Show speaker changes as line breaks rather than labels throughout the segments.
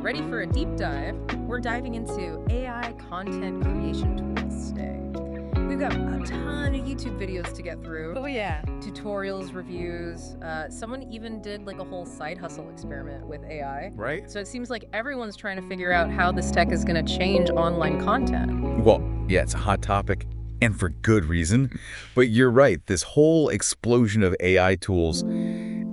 ready for a deep dive? We're diving into AI content creation tools today. We've got a ton of YouTube videos to get through.
Oh, yeah.
Tutorials, reviews. Someone even did like a whole side hustle experiment with AI.
Right?
So it seems like everyone's trying to figure out how this tech is going to change online content.
Well, yeah, it's a hot topic, and for good reason. But you're right, this whole explosion of AI tools,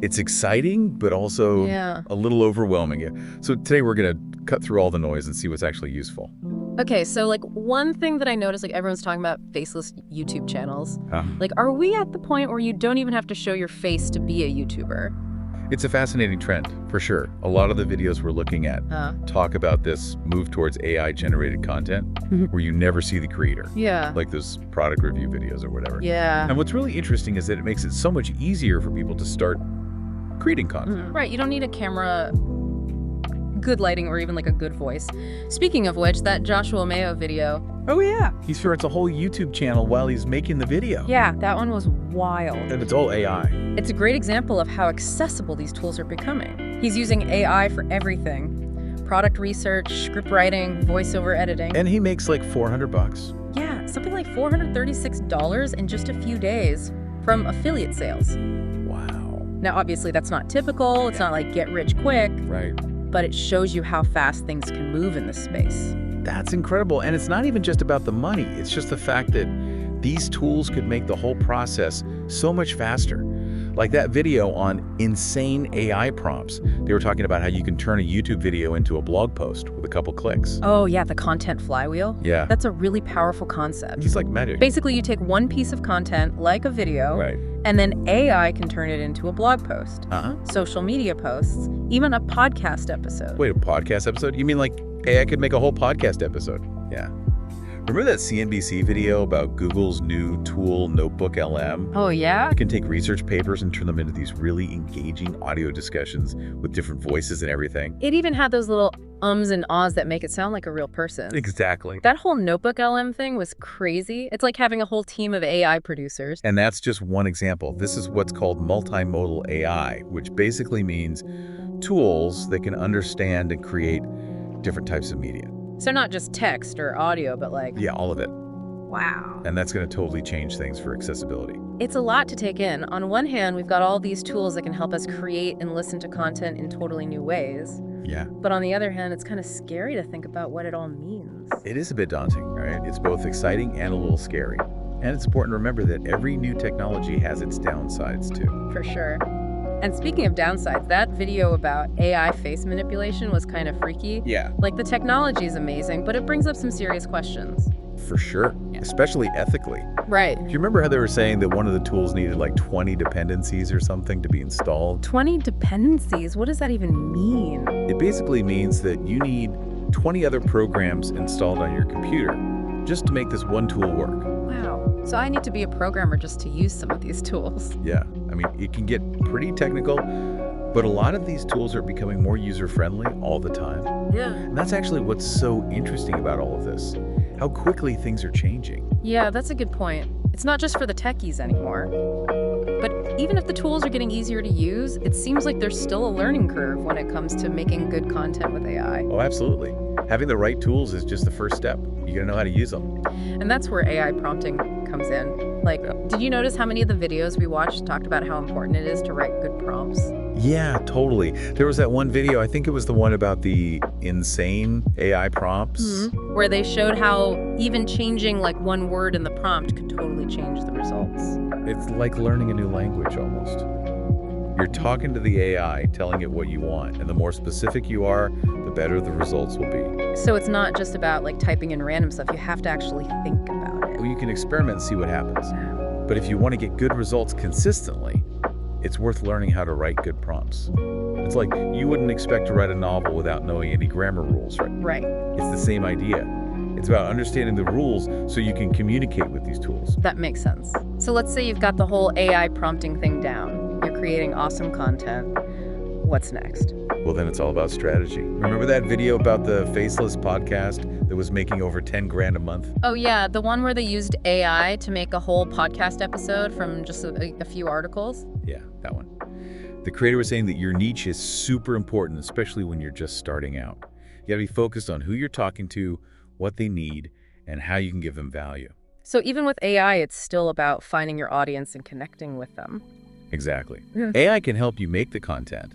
it's exciting, but also a little overwhelming. So today we're going to cut through all the noise and see what's actually useful.
Okay, so like one thing that I noticed, like everyone's talking about faceless YouTube channels. Like, are we at the point where you don't even have to show your face to be a YouTuber?
It's a fascinating trend, for sure. A lot of the videos we're looking at talk about this move towards AI-generated content where you never see the creator.
Yeah.
Like those product review videos or whatever.
Yeah.
And what's really interesting is that it makes it so much easier for people to start creating content.
Right, you don't need a camera, good lighting, or even like a good voice. Speaking of which, that Joshua Mayo video.
Oh, yeah.
He starts a whole YouTube channel while he's making the video.
Yeah, that one was wild.
And it's all AI.
It's a great example of how accessible these tools are becoming. He's using AI for everything. Product research, script writing, voiceover editing.
And he makes like $400.
Yeah, something like $436 in just a few days from affiliate sales.
Wow.
Now, obviously, that's not typical. It's not like get rich quick.
Right.
But it shows you how fast things can move in this space.
That's incredible. And it's not even just about the money. It's just the fact that these tools could make the whole process so much faster. Like that video on insane AI prompts. They were talking about how you can turn a YouTube video into a blog post with a couple clicks.
Oh, yeah, the content flywheel.
Yeah.
That's a really powerful concept.
He's like magic.
Basically, you take one piece of content, like a video,
Right.
and then AI can turn it into a blog post, social media posts, even a podcast episode.
Wait, a podcast episode? You mean like AI could make a whole podcast episode? Yeah. Remember that CNBC video about Google's new tool, Notebook LM?
Oh, yeah?
You can take research papers and turn them into these really engaging audio discussions with different voices and everything.
It even had those little ums and ahs that make it sound like a real person.
Exactly.
That whole Notebook LM thing was crazy. It's like having a whole team of AI producers.
And that's just one example. This is what's called multimodal AI, which basically means tools that can understand and create different types of media.
So not just text or audio, but like...
Yeah, all of it.
Wow.
And that's going to totally change things for accessibility.
It's a lot to take in. On one hand, we've got all these tools that can help us create and listen to content in totally new ways.
Yeah.
But on the other hand, it's kind of scary to think about what it all means.
It is a bit daunting, right? It's both exciting and a little scary. And it's important to remember that every new technology has its downsides too.
For sure. And speaking of downsides, that video about AI face manipulation was kind of freaky.
Yeah.
Like, the technology is amazing, but it brings up some serious questions.
For sure, especially ethically.
Right.
Do you remember how they were saying that one of the tools needed like 20 dependencies or something to be installed?
20 dependencies? What does that even mean?
It basically means that you need 20 other programs installed on your computer just to make this one tool work.
Wow. So I need to be a programmer just to use some of these tools.
Yeah, I mean, it can get pretty technical, but a lot of these tools are becoming more user-friendly all the time.
Yeah.
And that's actually what's so interesting about all of this, how quickly things are changing.
Yeah, that's a good point. It's not just for the techies anymore. But even if the tools are getting easier to use, it seems like there's still a learning curve when it comes to making good content with AI.
Oh, absolutely. Having the right tools is just the first step. You gotta know how to use them.
And that's where AI prompting comes in. Like, did you notice how many of the videos we watched talked about how important it is to write good prompts?
Yeah, totally. There was that one video, I think it was the one about the insane AI prompts.
Where they showed how even changing like one word in the prompt could totally change the results.
It's like learning a new language almost. You're talking to the AI, telling it what you want, and the more specific you are, the better the results will be.
So it's not just about like typing in random stuff, you have to actually think about it.
Well, you can experiment and see what happens. But if you want to get good results consistently, it's worth learning how to write good prompts. It's like you wouldn't expect to write a novel without knowing any grammar rules, right?
Right.
It's the same idea. It's about understanding the rules so you can communicate with these tools.
That makes sense. So let's say you've got the whole AI prompting thing down. You're creating awesome content. What's next?
Well, then it's all about strategy. Remember that video about the Faceless podcast that was making over 10 grand a month?
Oh yeah, the one where they used AI to make a whole podcast episode from just a few articles?
Yeah, that one. The creator was saying that your niche is super important, especially when you're just starting out. You gotta be focused on who you're talking to, what they need, and how you can give them value.
So even with AI, it's still about finding your audience and connecting with them.
Exactly.
Yeah.
AI can help you make the content,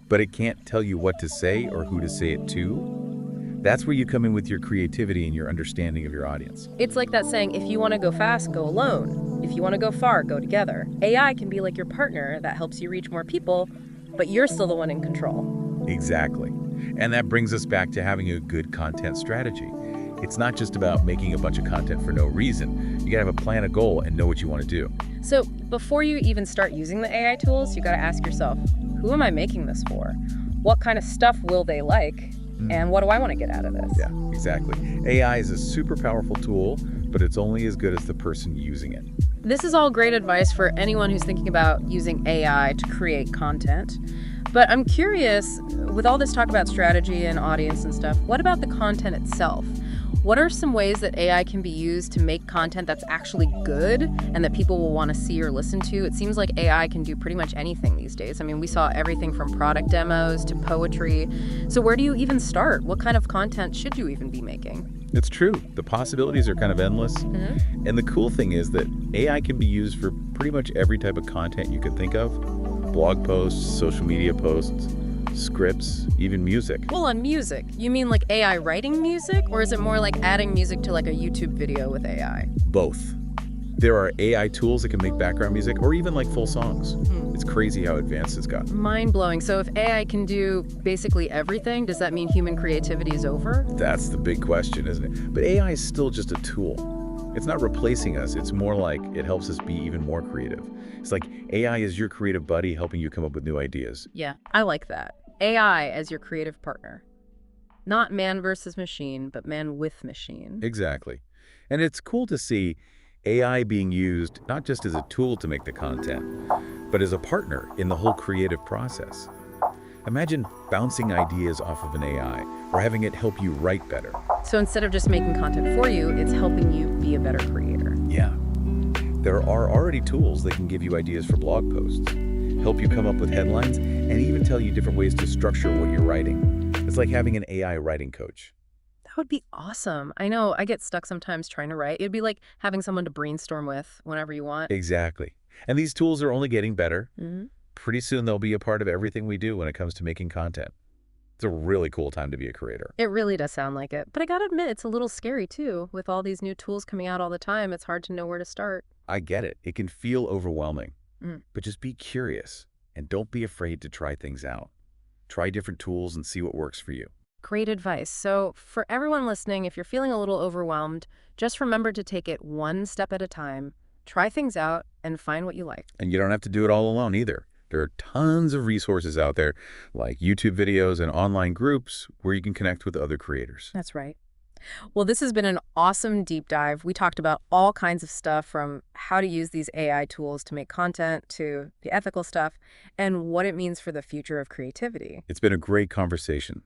but it can't tell you what to say or who to say it to. That's where you come in with your creativity and your understanding of your audience.
It's like that saying, if you want to go fast, go alone. If you want to go far, go together. AI can be like your partner that helps you reach more people, but you're still the one in control.
Exactly. And that brings us back to having a good content strategy. It's not just about making a bunch of content for no reason. You gotta have a plan, a goal, and know what you want to do.
So before you even start using the AI tools, you got to ask yourself, who am I making this for? What kind of stuff will they like? And what do I want to get out of this?
Yeah, exactly. AI is a super powerful tool, but it's only as good as the person using it.
This is all great advice for anyone who's thinking about using AI to create content. But I'm curious, with all this talk about strategy and audience and stuff, what about the content itself? What are some ways that AI can be used to make content that's actually good and that people will want to see or listen to? It seems like AI can do pretty much anything these days. I mean, we saw everything from product demos to poetry. So where do you even start? What kind of content should you even be making?
It's true. The possibilities are kind of endless. And the cool thing is that AI can be used for pretty much every type of content you can think of. Blog posts, social media posts, scripts, even music.
Well, on music, you mean like AI writing music? Or is it more like adding music to like a YouTube video with AI?
Both. There are AI tools that can make background music or even like full songs. It's crazy how advanced it's gotten.
Mind-blowing. So if AI can do basically everything, does that mean human creativity is over?
That's the big question, isn't it? But AI is still just a tool. It's not replacing us. It's more like it helps us be even more creative. It's like AI is your creative buddy helping you come up with new ideas.
Yeah, I like that. AI as your creative partner. Not man versus machine, but man with machine.
Exactly. And it's cool to see AI being used not just as a tool to make the content, but as a partner in the whole creative process. Imagine bouncing ideas off of an AI or having it help you write better.
So instead of just making content for you, it's helping you be a better creator.
Yeah. There are already tools that can give you ideas for blog posts, help you come up with headlines, and even tell you different ways to structure what you're writing. It's like having an AI writing coach.
That would be awesome. I know I get stuck sometimes trying to write. It'd be like having someone to brainstorm with whenever you want.
Exactly. And these tools are only getting better.
hmm
Pretty soon they'll be a part of everything we do when it comes to making content. It's a really cool time to be a creator.
It really does sound like it. But I gotta admit, it's a little scary too. With all these new tools coming out all the time, it's hard to know where to start.
I get it. It can feel overwhelming.
Mm.
But just be curious and don't be afraid to try things out. Try different tools and see what works for you.
Great advice. So for everyone listening, if you're feeling a little overwhelmed, just remember to take it one step at a time, try things out, and find what you like.
And you don't have to do it all alone either. There are tons of resources out there, like YouTube videos and online groups where you can connect with other creators.
That's right. Well, this has been an awesome deep dive. We talked about all kinds of stuff from how to use these AI tools to make content to the ethical stuff and what it means for the future of creativity.
It's been a great conversation.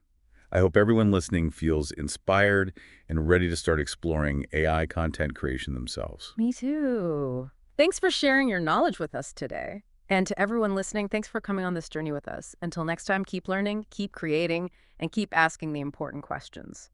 I hope everyone listening feels inspired and ready to start exploring AI content creation themselves.
Me too. Thanks for sharing your knowledge with us today. And to everyone listening, thanks for coming on this journey with us. Until next time, keep learning, keep creating, and keep asking the important questions.